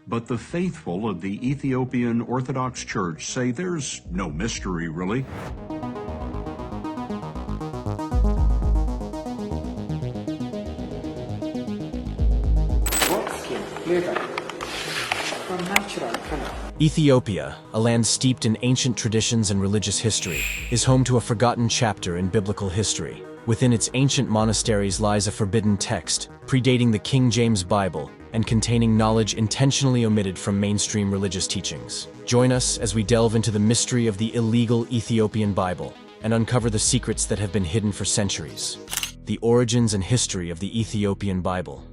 but the faithful of the Ethiopian Orthodox Church say there's no mystery, really. Ethiopia, a land steeped in ancient traditions and religious history, is home to a forgotten chapter in biblical history. Within its ancient monasteries lies a forbidden text, predating the King James Bible and containing knowledge intentionally omitted from mainstream religious teachings. Join us as we delve into the mystery of the illegal Ethiopian Bible and uncover the secrets that have been hidden for centuries. The origins and history of the Ethiopian Bible.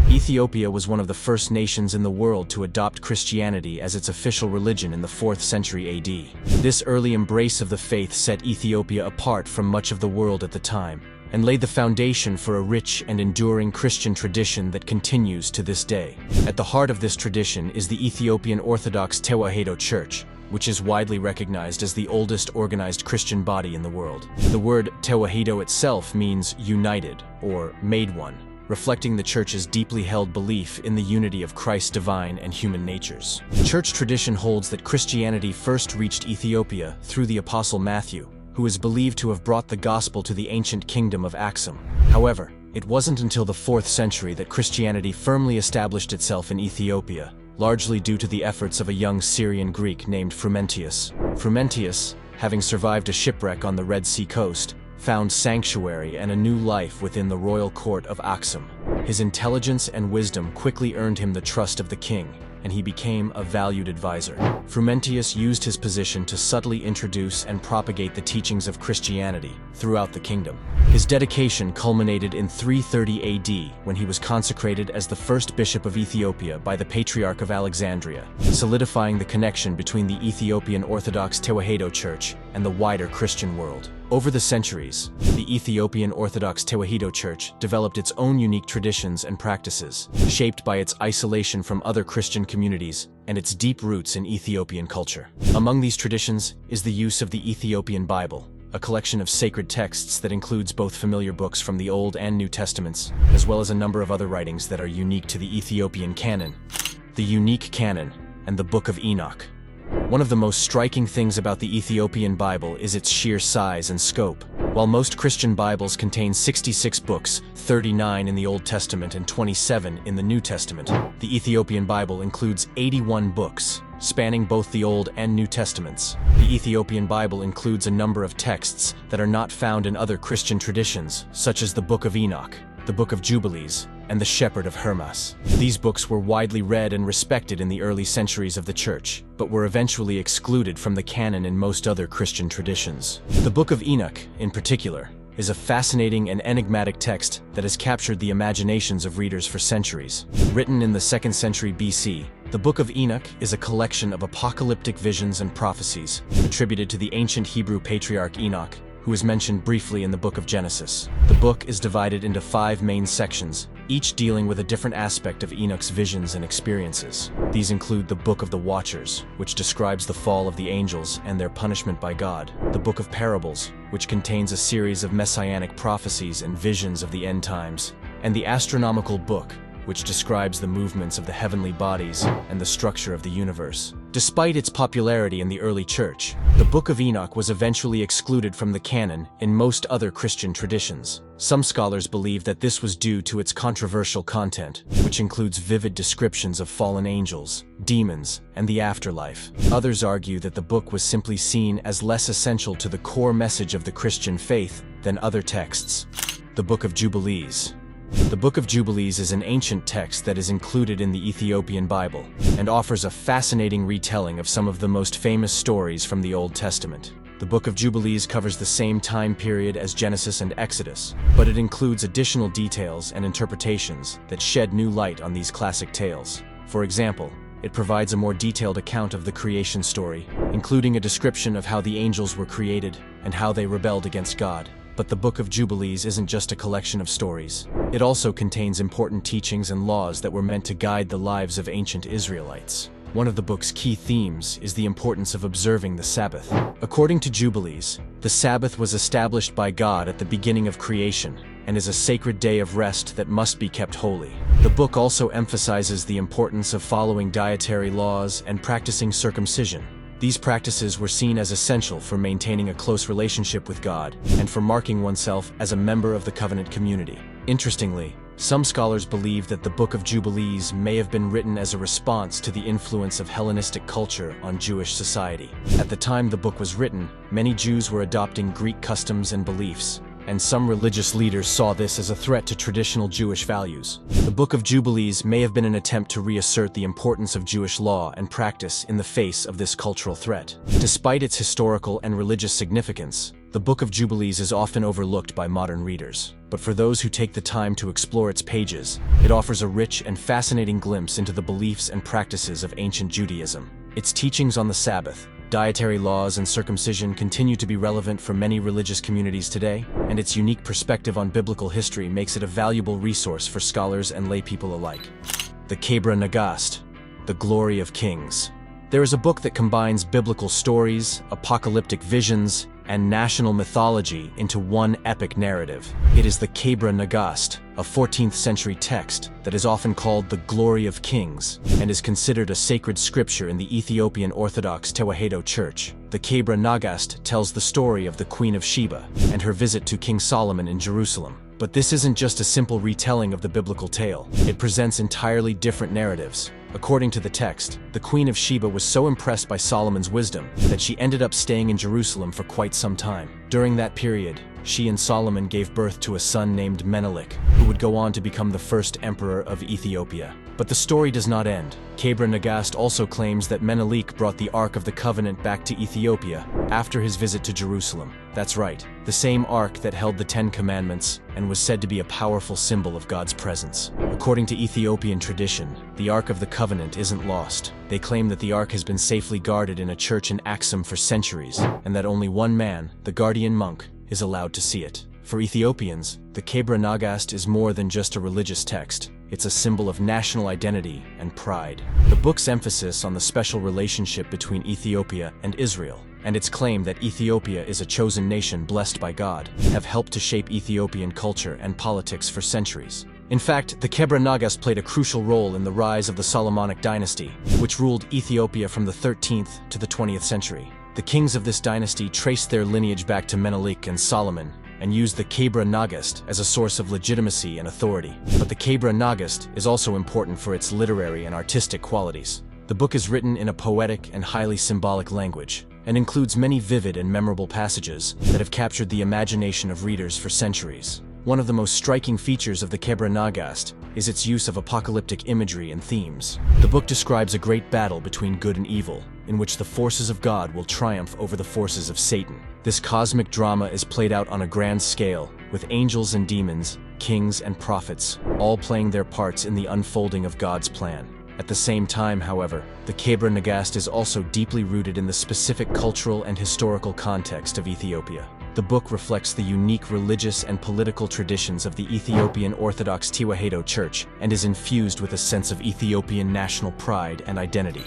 Ethiopia was one of the first nations in the world to adopt Christianity as its official religion in the 4th century AD. This early embrace of the faith set Ethiopia apart from much of the world at the time, and laid the foundation for a rich and enduring Christian tradition that continues to this day. At the heart of this tradition is the Ethiopian Orthodox Tewahedo Church, which is widely recognized as the oldest organized Christian body in the world. The word Tewahedo itself means united or made one, reflecting the Church's deeply held belief in the unity of Christ's divine and human natures. Church tradition holds that Christianity first reached Ethiopia through the Apostle Matthew, who is believed to have brought the gospel to the ancient kingdom of Axum. However, it wasn't until the 4th century that Christianity firmly established itself in Ethiopia, largely due to the efforts of a young Syrian Greek named Frumentius. Frumentius, having survived a shipwreck on the Red Sea coast, found sanctuary and a new life within the royal court of Axum. His intelligence and wisdom quickly earned him the trust of the king, and he became a valued advisor. Frumentius used his position to subtly introduce and propagate the teachings of Christianity throughout the kingdom. His dedication culminated in 330 AD when he was consecrated as the first bishop of Ethiopia by the Patriarch of Alexandria, solidifying the connection between the Ethiopian Orthodox Tewahedo Church and the wider Christian world. Over the centuries, the Ethiopian Orthodox Tewahedo Church developed its own unique traditions and practices, shaped by its isolation from other Christian communities and its deep roots in Ethiopian culture. Among these traditions is the use of the Ethiopian Bible, a collection of sacred texts that includes both familiar books from the Old and New Testaments, as well as a number of other writings that are unique to the Ethiopian canon. The unique canon and the Book of Enoch. One of the most striking things about the Ethiopian Bible is its sheer size and scope. While most Christian Bibles contain 66 books, 39 in the Old Testament and 27 in the New Testament, the Ethiopian Bible includes 81 books, spanning both the Old and New Testaments. The Ethiopian Bible includes a number of texts that are not found in other Christian traditions, such as the Book of Enoch, the Book of Jubilees, and the Shepherd of Hermas. These books were widely read and respected in the early centuries of the Church, but were eventually excluded from the canon in most other Christian traditions. The Book of Enoch, in particular, is a fascinating and enigmatic text that has captured the imaginations of readers for centuries. Written in the 2nd century BC, the Book of Enoch is a collection of apocalyptic visions and prophecies attributed to the ancient Hebrew patriarch Enoch, who is mentioned briefly in the Book of Genesis. The book is divided into 5 main sections, each dealing with a different aspect of Enoch's visions and experiences. These include the Book of the Watchers, which describes the fall of the angels and their punishment by God, the Book of Parables, which contains a series of messianic prophecies and visions of the end times, and the Astronomical Book, which describes the movements of the heavenly bodies and the structure of the universe. Despite its popularity in the early Church, the Book of Enoch was eventually excluded from the canon in most other Christian traditions. Some scholars believe that this was due to its controversial content, which includes vivid descriptions of fallen angels, demons, and the afterlife. Others argue that the book was simply seen as less essential to the core message of the Christian faith than other texts. The Book of Jubilees. The Book of Jubilees is an ancient text that is included in the Ethiopian Bible and offers a fascinating retelling of some of the most famous stories from the Old Testament. The Book of Jubilees covers the same time period as Genesis and Exodus, but it includes additional details and interpretations that shed new light on these classic tales. For example, it provides a more detailed account of the creation story, including a description of how the angels were created and how they rebelled against God. But the Book of Jubilees isn't just a collection of stories. It also contains important teachings and laws that were meant to guide the lives of ancient Israelites. One of the book's key themes is the importance of observing the Sabbath. According to Jubilees, the Sabbath was established by God at the beginning of creation and is a sacred day of rest that must be kept holy. The book also emphasizes the importance of following dietary laws and practicing circumcision. These practices were seen as essential for maintaining a close relationship with God and for marking oneself as a member of the covenant community. Interestingly, some scholars believe that the Book of Jubilees may have been written as a response to the influence of Hellenistic culture on Jewish society. At the time the book was written, many Jews were adopting Greek customs and beliefs, and some religious leaders saw this as a threat to traditional Jewish values. The Book of Jubilees may have been an attempt to reassert the importance of Jewish law and practice in the face of this cultural threat. Despite its historical and religious significance, the Book of Jubilees is often overlooked by modern readers. But for those who take the time to explore its pages, it offers a rich and fascinating glimpse into the beliefs and practices of ancient Judaism. Its teachings on the Sabbath, dietary laws, and circumcision continue to be relevant for many religious communities today, and its unique perspective on biblical history makes it a valuable resource for scholars and laypeople alike. The Kebra Nagast, The Glory of Kings. There is a book that combines biblical stories, apocalyptic visions, and national mythology into one epic narrative. It is the Kebra Nagast, a 14th century text that is often called the Glory of Kings and is considered a sacred scripture in the Ethiopian Orthodox Tewahedo Church. The Kebra Nagast tells the story of the Queen of Sheba and her visit to King Solomon in Jerusalem. But this isn't just a simple retelling of the biblical tale. It presents entirely different narratives. According to the text, the Queen of Sheba was so impressed by Solomon's wisdom that she ended up staying in Jerusalem for quite some time. During that period, she and Solomon gave birth to a son named Menelik, who would go on to become the first emperor of Ethiopia. But the story does not end. Kebra Nagast also claims that Menelik brought the Ark of the Covenant back to Ethiopia after his visit to Jerusalem. That's right, the same Ark that held the 10 Commandments and was said to be a powerful symbol of God's presence. According to Ethiopian tradition, the Ark of the Covenant isn't lost. They claim that the Ark has been safely guarded in a church in Axum for centuries, and that only one man, the guardian monk, is allowed to see it. For Ethiopians, the Kebra Nagast is more than just a religious text. It's a symbol of national identity and pride. The book's emphasis on the special relationship between Ethiopia and Israel, and its claim that Ethiopia is a chosen nation blessed by God, have helped to shape Ethiopian culture and politics for centuries. In fact, the Kebra Nagast played a crucial role in the rise of the Solomonic dynasty, which ruled Ethiopia from the 13th to the 20th century. The kings of this dynasty traced their lineage back to Menelik and Solomon, and used the Kebra Nagast as a source of legitimacy and authority. But the Kebra Nagast is also important for its literary and artistic qualities. The book is written in a poetic and highly symbolic language, and includes many vivid and memorable passages that have captured the imagination of readers for centuries. One of the most striking features of the Kebra Nagast is its use of apocalyptic imagery and themes. The book describes a great battle between good and evil, in which the forces of God will triumph over the forces of Satan. This cosmic drama is played out on a grand scale, with angels and demons, kings and prophets, all playing their parts in the unfolding of God's plan. At the same time, however, the Kebra Nagast is also deeply rooted in the specific cultural and historical context of Ethiopia. The book reflects the unique religious and political traditions of the Ethiopian Orthodox Tewahedo Church and is infused with a sense of Ethiopian national pride and identity.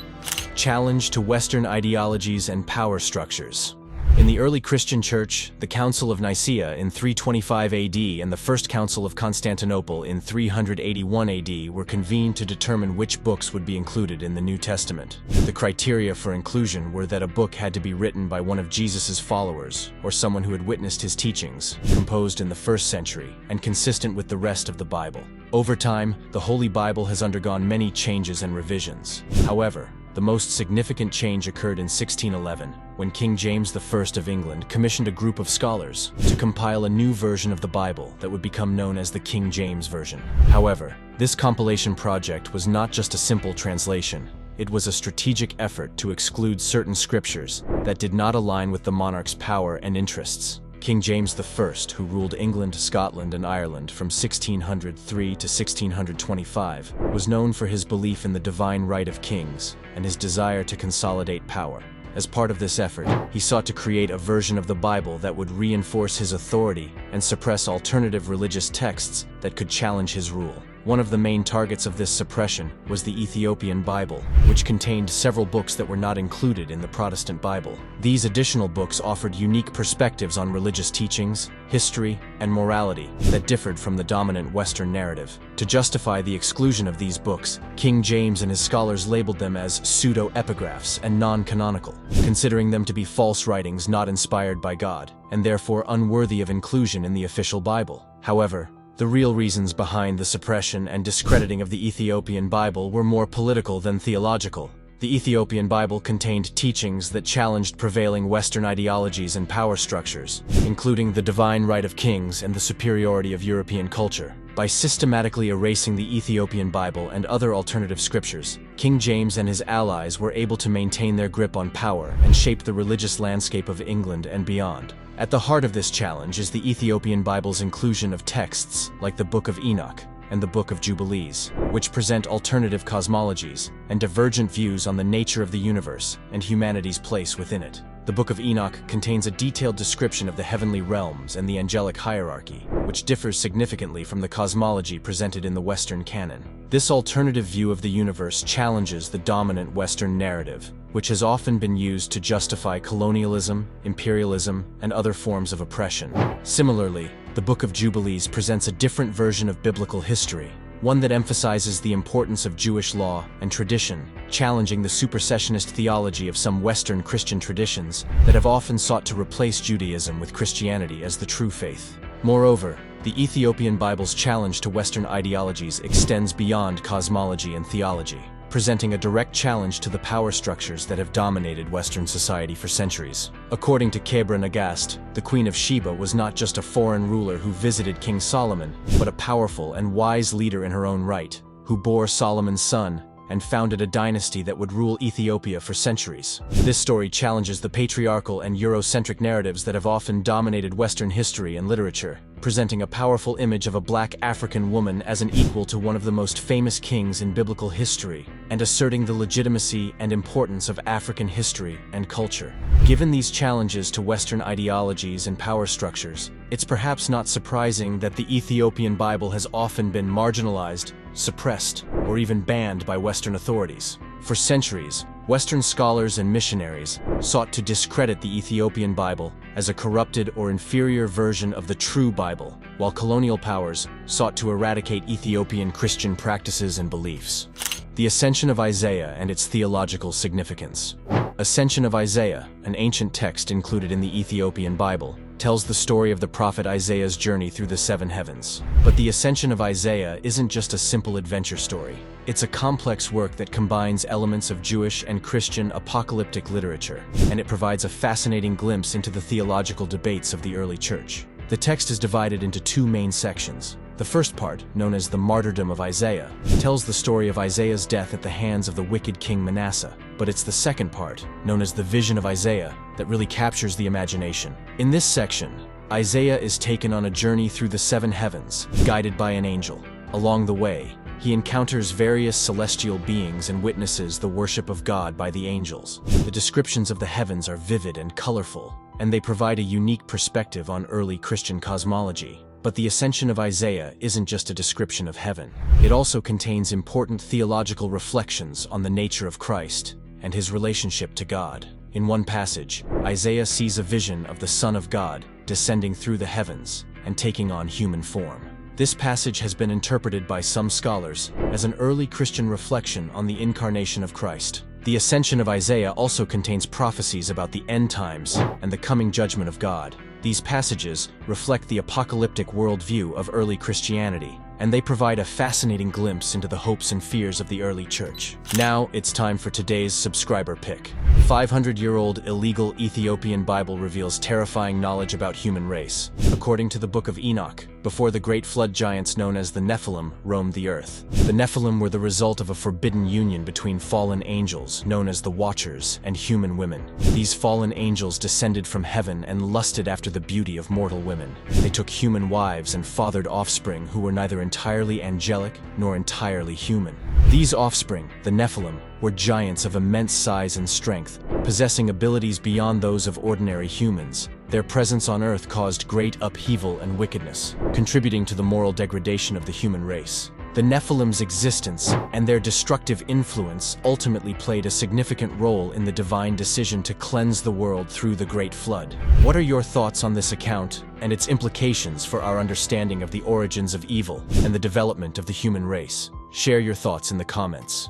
Challenge to Western ideologies and power structures. In the early Christian Church, the Council of Nicaea in 325 AD and the First Council of Constantinople in 381 AD were convened to determine which books would be included in the New Testament. The criteria for inclusion were that a book had to be written by one of Jesus' followers, or someone who had witnessed his teachings, composed in the 1st century, and consistent with the rest of the Bible. Over time, the Holy Bible has undergone many changes and revisions. However, the most significant change occurred in 1611, when King James I of England commissioned a group of scholars to compile a new version of the Bible that would become known as the King James Version. However, this compilation project was not just a simple translation. It was a strategic effort to exclude certain scriptures that did not align with the monarch's power and interests. King James I, who ruled England, Scotland, and Ireland from 1603 to 1625, was known for his belief in the divine right of kings and his desire to consolidate power. As part of this effort, he sought to create a version of the Bible that would reinforce his authority and suppress alternative religious texts that could challenge his rule. One of the main targets of this suppression was the Ethiopian Bible, which contained several books that were not included in the Protestant Bible. These additional books offered unique perspectives on religious teachings, history, and morality that differed from the dominant Western narrative. To justify the exclusion of these books, King James and his scholars labeled them as pseudo-epigraphs and non-canonical, considering them to be false writings not inspired by God, and therefore unworthy of inclusion in the official Bible. However, the real reasons behind the suppression and discrediting of the Ethiopian Bible were more political than theological. The Ethiopian Bible contained teachings that challenged prevailing Western ideologies and power structures, including the divine right of kings and the superiority of European culture. By systematically erasing the Ethiopian Bible and other alternative scriptures, King James and his allies were able to maintain their grip on power and shape the religious landscape of England and beyond. At the heart of this challenge is the Ethiopian Bible's inclusion of texts like the Book of Enoch and the Book of Jubilees, which present alternative cosmologies and divergent views on the nature of the universe and humanity's place within it. The Book of Enoch contains a detailed description of the heavenly realms and the angelic hierarchy, which differs significantly from the cosmology presented in the Western canon. This alternative view of the universe challenges the dominant Western narrative, which has often been used to justify colonialism, imperialism, and other forms of oppression. Similarly, the Book of Jubilees presents a different version of biblical history, one that emphasizes the importance of Jewish law and tradition, challenging the supersessionist theology of some Western Christian traditions that have often sought to replace Judaism with Christianity as the true faith. Moreover, the Ethiopian Bible's challenge to Western ideologies extends beyond cosmology and theology, presenting a direct challenge to the power structures that have dominated Western society for centuries. According to Kebra Nagast, the Queen of Sheba was not just a foreign ruler who visited King Solomon, but a powerful and wise leader in her own right, who bore Solomon's son and founded a dynasty that would rule Ethiopia for centuries. This story challenges the patriarchal and Eurocentric narratives that have often dominated Western history and literature, presenting a powerful image of a black African woman as an equal to one of the most famous kings in biblical history, and asserting the legitimacy and importance of African history and culture. Given these challenges to Western ideologies and power structures, it's perhaps not surprising that the Ethiopian Bible has often been marginalized, suppressed, or even banned by Western authorities. For centuries, Western scholars and missionaries sought to discredit the Ethiopian Bible as a corrupted or inferior version of the true Bible, while colonial powers sought to eradicate Ethiopian Christian practices and beliefs. The Ascension of Isaiah and its theological significance. Ascension of Isaiah, an ancient text included in the Ethiopian Bible, tells the story of the prophet Isaiah's journey through the seven heavens. But the Ascension of Isaiah isn't just a simple adventure story. It's a complex work that combines elements of Jewish and Christian apocalyptic literature, and it provides a fascinating glimpse into the theological debates of the early church. The text is divided into two main sections. The first part, known as the Martyrdom of Isaiah, tells the story of Isaiah's death at the hands of the wicked king Manasseh. But it's the second part, known as the Vision of Isaiah, that really captures the imagination. In this section, Isaiah is taken on a journey through the seven heavens, guided by an angel. Along the way, he encounters various celestial beings and witnesses the worship of God by the angels. The descriptions of the heavens are vivid and colorful, and they provide a unique perspective on early Christian cosmology. But the Ascension of Isaiah isn't just a description of heaven. It also contains important theological reflections on the nature of Christ and his relationship to God. In one passage, Isaiah sees a vision of the Son of God descending through the heavens and taking on human form. This passage has been interpreted by some scholars as an early Christian reflection on the incarnation of Christ. The Ascension of Isaiah also contains prophecies about the end times and the coming judgment of God. These passages reflect the apocalyptic worldview of early Christianity, and they provide a fascinating glimpse into the hopes and fears of the early church. Now it's time for today's subscriber pick. 500-year-old illegal Ethiopian Bible reveals terrifying knowledge about human race. According to the Book of Enoch, before the great flood, giants known as the Nephilim roamed the earth. The Nephilim were the result of a forbidden union between fallen angels, known as the Watchers, and human women. These fallen angels descended from heaven and lusted after the beauty of mortal women. They took human wives and fathered offspring who were neither entirely angelic nor entirely human. These offspring, the Nephilim, were giants of immense size and strength, possessing abilities beyond those of ordinary humans. Their presence on Earth caused great upheaval and wickedness, contributing to the moral degradation of the human race. The Nephilim's existence and their destructive influence ultimately played a significant role in the divine decision to cleanse the world through the Great Flood. What are your thoughts on this account and its implications for our understanding of the origins of evil and the development of the human race? Share your thoughts in the comments.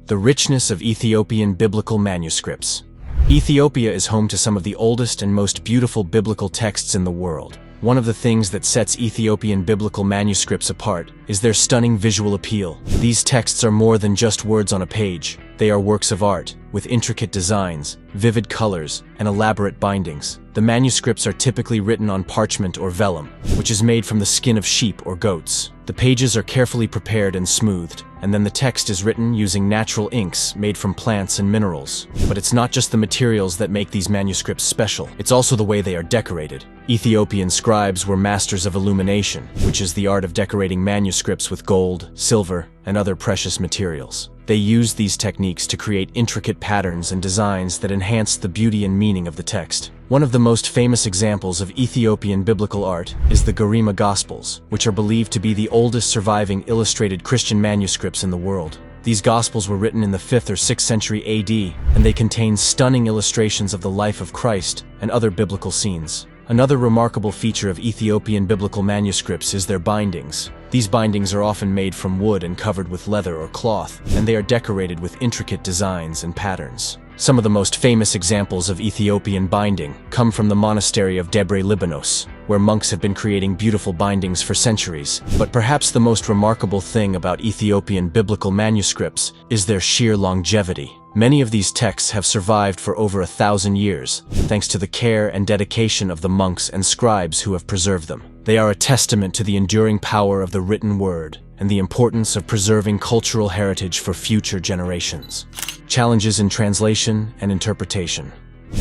The richness of Ethiopian biblical manuscripts. Ethiopia is home to some of the oldest and most beautiful biblical texts in the world. One of the things that sets Ethiopian biblical manuscripts apart is their stunning visual appeal. These texts are more than just words on a page. They are works of art, with intricate designs, vivid colors, and elaborate bindings. The manuscripts are typically written on parchment or vellum, which is made from the skin of sheep or goats. The pages are carefully prepared and smoothed, and then the text is written using natural inks made from plants and minerals. But it's not just the materials that make these manuscripts special, it's also the way they are decorated. Ethiopian scribes were masters of illumination, which is the art of decorating manuscripts with gold, silver, and other precious materials. They used these techniques to create intricate patterns and designs that enhanced the beauty and meaning of the text. One of the most famous examples of Ethiopian biblical art is the Garima Gospels, which are believed to be the oldest surviving illustrated Christian manuscripts in the world. These Gospels were written in the 5th or 6th century AD, and they contain stunning illustrations of the life of Christ and other biblical scenes. Another remarkable feature of Ethiopian biblical manuscripts is their bindings. These bindings are often made from wood and covered with leather or cloth, and they are decorated with intricate designs and patterns. Some of the most famous examples of Ethiopian binding come from the monastery of Debre Libanos, where monks have been creating beautiful bindings for centuries. But perhaps the most remarkable thing about Ethiopian biblical manuscripts is their sheer longevity. Many of these texts have survived for over 1,000 years, thanks to the care and dedication of the monks and scribes who have preserved them. They are a testament to the enduring power of the written word and the importance of preserving cultural heritage for future generations. Challenges in translation and interpretation.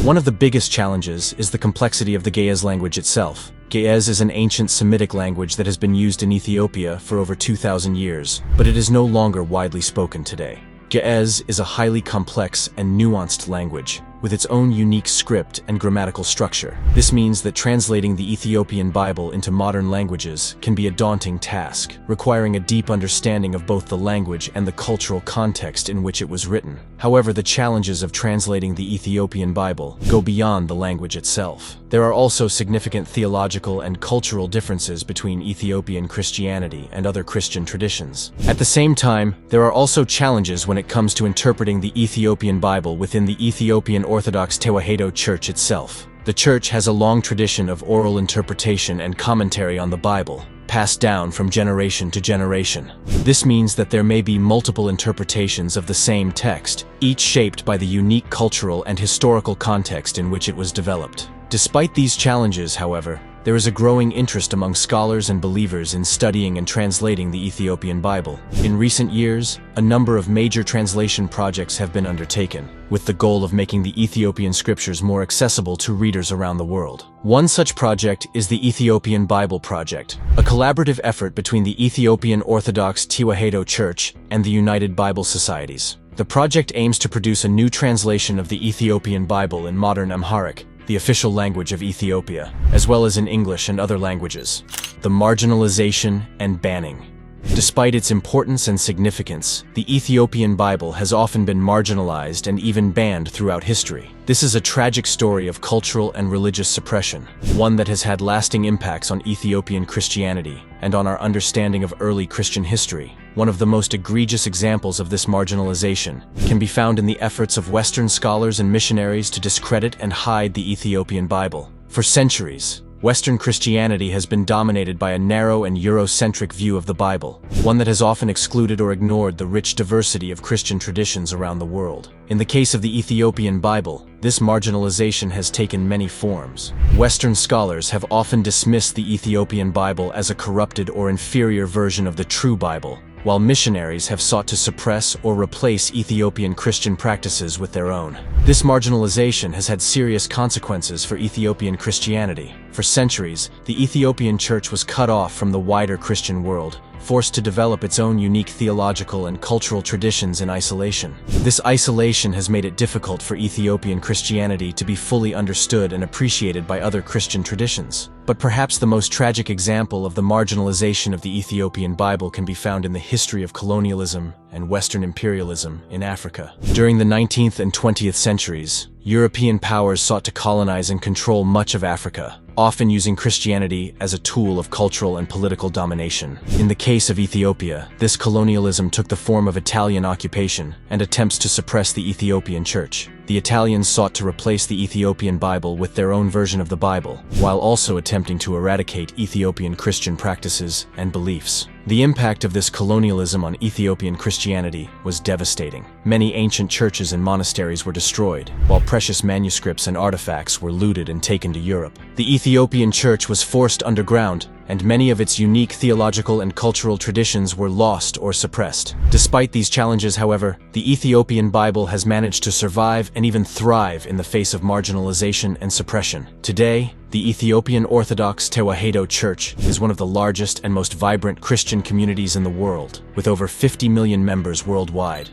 One of the biggest challenges is the complexity of the Ge'ez language itself. Ge'ez is an ancient Semitic language that has been used in Ethiopia for over 2,000 years, but it is no longer widely spoken today. Ge'ez is a highly complex and nuanced language, with its own unique script and grammatical structure. This means that translating the Ethiopian Bible into modern languages can be a daunting task, requiring a deep understanding of both the language and the cultural context in which it was written. However, the challenges of translating the Ethiopian Bible go beyond the language itself. There are also significant theological and cultural differences between Ethiopian Christianity and other Christian traditions. At the same time, there are also challenges when it comes to interpreting the Ethiopian Bible within the Ethiopian Orthodox Tewahedo Church itself. The church has a long tradition of oral interpretation and commentary on the Bible, passed down from generation to generation. This means that there may be multiple interpretations of the same text, each shaped by the unique cultural and historical context in which it was developed. Despite these challenges, however, there is a growing interest among scholars and believers in studying and translating the Ethiopian Bible. In recent years, a number of major translation projects have been undertaken, with the goal of making the Ethiopian scriptures more accessible to readers around the world. One such project is the Ethiopian Bible Project, a collaborative effort between the Ethiopian Orthodox Tewahedo Church and the United Bible Societies. The project aims to produce a new translation of the Ethiopian Bible in modern Amharic, the official language of Ethiopia, as well as in English and other languages. The marginalization and banning. Despite its importance and significance, the Ethiopian Bible has often been marginalized and even banned throughout history. This is a tragic story of cultural and religious suppression, one that has had lasting impacts on Ethiopian Christianity and on our understanding of early Christian history. One of the most egregious examples of this marginalization can be found in the efforts of Western scholars and missionaries to discredit and hide the Ethiopian Bible. For centuries, Western Christianity has been dominated by a narrow and Eurocentric view of the Bible, one that has often excluded or ignored the rich diversity of Christian traditions around the world. In the case of the Ethiopian Bible, this marginalization has taken many forms. Western scholars have often dismissed the Ethiopian Bible as a corrupted or inferior version of the true Bible, while missionaries have sought to suppress or replace Ethiopian Christian practices with their own. This marginalization has had serious consequences for Ethiopian Christianity. For centuries, the Ethiopian Church was cut off from the wider Christian world, forced to develop its own unique theological and cultural traditions in isolation. This isolation has made it difficult for Ethiopian Christianity to be fully understood and appreciated by other Christian traditions. But perhaps the most tragic example of the marginalization of the Ethiopian Bible can be found in the history of colonialism and Western imperialism in Africa. During the 19th and 20th centuries, European powers sought to colonize and control much of Africa, often using Christianity as a tool of cultural and political domination. In the case of Ethiopia, this colonialism took the form of Italian occupation and attempts to suppress the Ethiopian Church. The Italians sought to replace the Ethiopian Bible with their own version of the Bible, while also attempting to eradicate Ethiopian Christian practices and beliefs. The impact of this colonialism on Ethiopian Christianity was devastating. Many ancient churches and monasteries were destroyed, while precious manuscripts and artifacts were looted and taken to Europe. The Ethiopian Church was forced underground, and many of its unique theological and cultural traditions were lost or suppressed. Despite these challenges, however, the Ethiopian Bible has managed to survive and even thrive in the face of marginalization and suppression. Today, the Ethiopian Orthodox Tewahedo Church is one of the largest and most vibrant Christian communities in the world, with over 50 million members worldwide.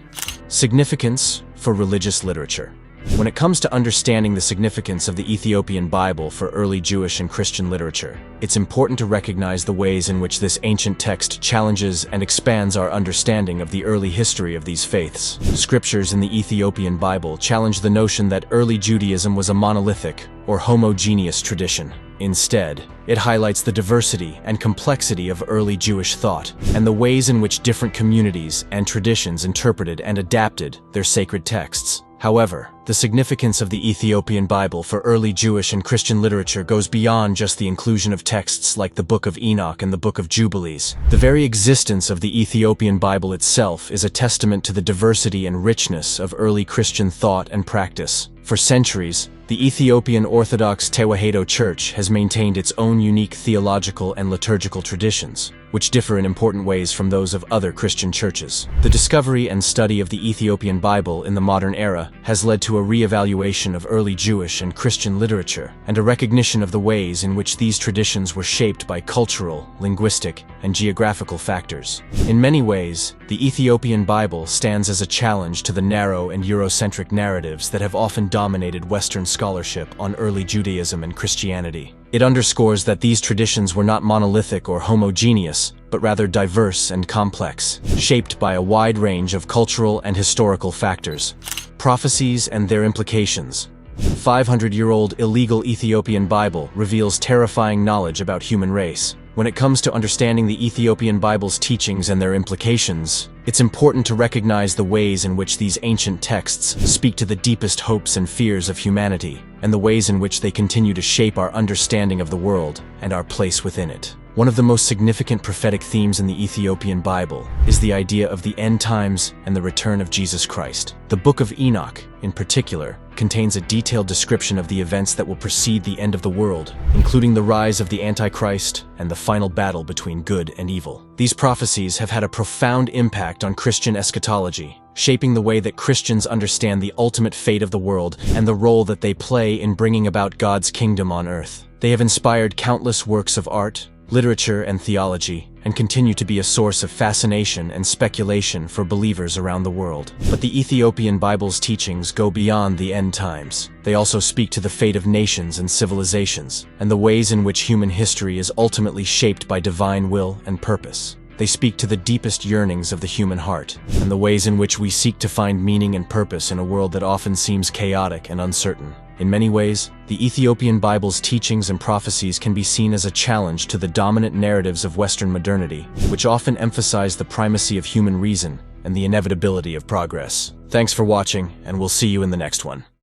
Significance for religious literature. When it comes to understanding the significance of the Ethiopian Bible for early Jewish and Christian literature, it's important to recognize the ways in which this ancient text challenges and expands our understanding of the early history of these faiths. Scriptures in the Ethiopian Bible challenge the notion that early Judaism was a monolithic or homogeneous tradition. Instead, it highlights the diversity and complexity of early Jewish thought and the ways in which different communities and traditions interpreted and adapted their sacred texts. However, the significance of the Ethiopian Bible for early Jewish and Christian literature goes beyond just the inclusion of texts like the Book of Enoch and the Book of Jubilees. The very existence of the Ethiopian Bible itself is a testament to the diversity and richness of early Christian thought and practice. For centuries, the Ethiopian Orthodox Tewahedo Church has maintained its own unique theological and liturgical traditions, which differ in important ways from those of other Christian churches. The discovery and study of the Ethiopian Bible in the modern era has led to a re-evaluation of early Jewish and Christian literature and a recognition of the ways in which these traditions were shaped by cultural, linguistic, and geographical factors. In many ways, the Ethiopian Bible stands as a challenge to the narrow and Eurocentric narratives that have often dominated Western scholarship on early Judaism and Christianity. It underscores that these traditions were not monolithic or homogeneous, but rather diverse and complex, shaped by a wide range of cultural and historical factors. Prophecies and their implications. 500-year-old illegal Ethiopian Bible reveals terrifying knowledge about human race. When it comes to understanding the Ethiopian Bible's teachings and their implications, it's important to recognize the ways in which these ancient texts speak to the deepest hopes and fears of humanity, and the ways in which they continue to shape our understanding of the world and our place within it. One of the most significant prophetic themes in the Ethiopian Bible is the idea of the end times and the return of Jesus Christ. The Book of Enoch, in particular, contains a detailed description of the events that will precede the end of the world, including the rise of the Antichrist and the final battle between good and evil. These prophecies have had a profound impact on Christian eschatology, shaping the way that Christians understand the ultimate fate of the world and the role that they play in bringing about God's kingdom on earth. They have inspired countless works of art, literature, and theology, and continue to be a source of fascination and speculation for believers around the world. But the Ethiopian Bible's teachings go beyond the end times. They also speak to the fate of nations and civilizations, and the ways in which human history is ultimately shaped by divine will and purpose. They speak to the deepest yearnings of the human heart, and the ways in which we seek to find meaning and purpose in a world that often seems chaotic and uncertain. In many ways, the Ethiopian Bible's teachings and prophecies can be seen as a challenge to the dominant narratives of Western modernity, which often emphasize the primacy of human reason and the inevitability of progress. Thanks for watching, and we'll see you in the next one.